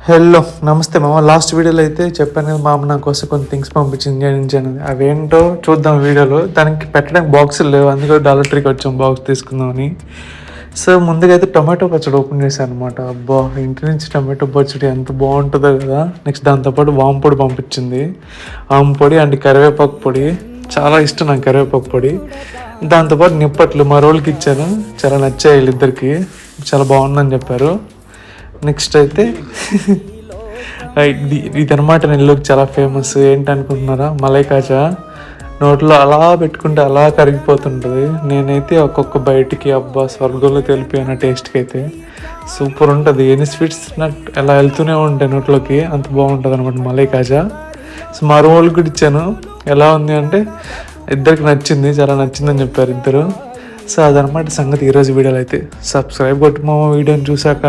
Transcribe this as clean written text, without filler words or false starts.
Hello నమస్తే మామ. Last వీడియోలో అయితే చెప్పాను కదా, మా అమ్మ నా కోసం కొన్ని థింగ్స్ పంపించింది ఇండియా నుంచి అనేది. అవేంటో చూద్దాం వీడియోలో. దానికి పెట్టడానికి బాక్సులు లేవు, అందుకే డాలర్ ట్రీకి వచ్చాం బాక్స్ తీసుకుందామని. సో ముందుగా అయితే టొమాటో పచ్చడి ఓపెన్ చేశాను అనమాట. అబ్బా, ఇంటి నుంచి టొమాటో పచ్చడి ఎంత బాగుంటుందో కదా. నెక్స్ట్ దాంతోపాటు వాము పొడి పంపించింది. వాము పొడి అండ్ కరివేపాకు పొడి, చాలా ఇష్టం నాకు కరివేపాకు పొడి. దాంతోపాటు నిప్పట్లు మా రోల్కి ఇచ్చాను, చాలా నచ్చాయి వీళ్ళిద్దరికి, చాలా బాగుందని చెప్పారు. నెక్స్ట్ అయితే ఇదనమాట నెల్లూరుకి చాలా ఫేమస్. ఏంటనుకుంటున్నారా, మలై కాజా. నోట్లో అలా పెట్టుకుంటే అలా కరిగిపోతుంటుంది. నేనైతే ఒక్కొక్క బయటికి అబ్బా స్వర్గంలో తెలిపోయిన టేస్ట్కి అయితే సూపర్ ఉంటుంది. ఎన్ని స్వీట్స్ ఎలా వెళ్తూనే ఉంటాయి నోట్లోకి, అంత బాగుంటుంది అనమాట మలై కాజా. సో మా రోల్కి కూడా ఇచ్చాను. ఎలా ఉంది అంటే ఇద్దరికి నచ్చింది, చాలా నచ్చిందని చెప్పారు ఇద్దరు. సో అదనమాట సంగతి ఈరోజు వీడియోలో అయితే. సబ్స్క్రైబ్ కొట్టు మా వీడియోని చూసాక.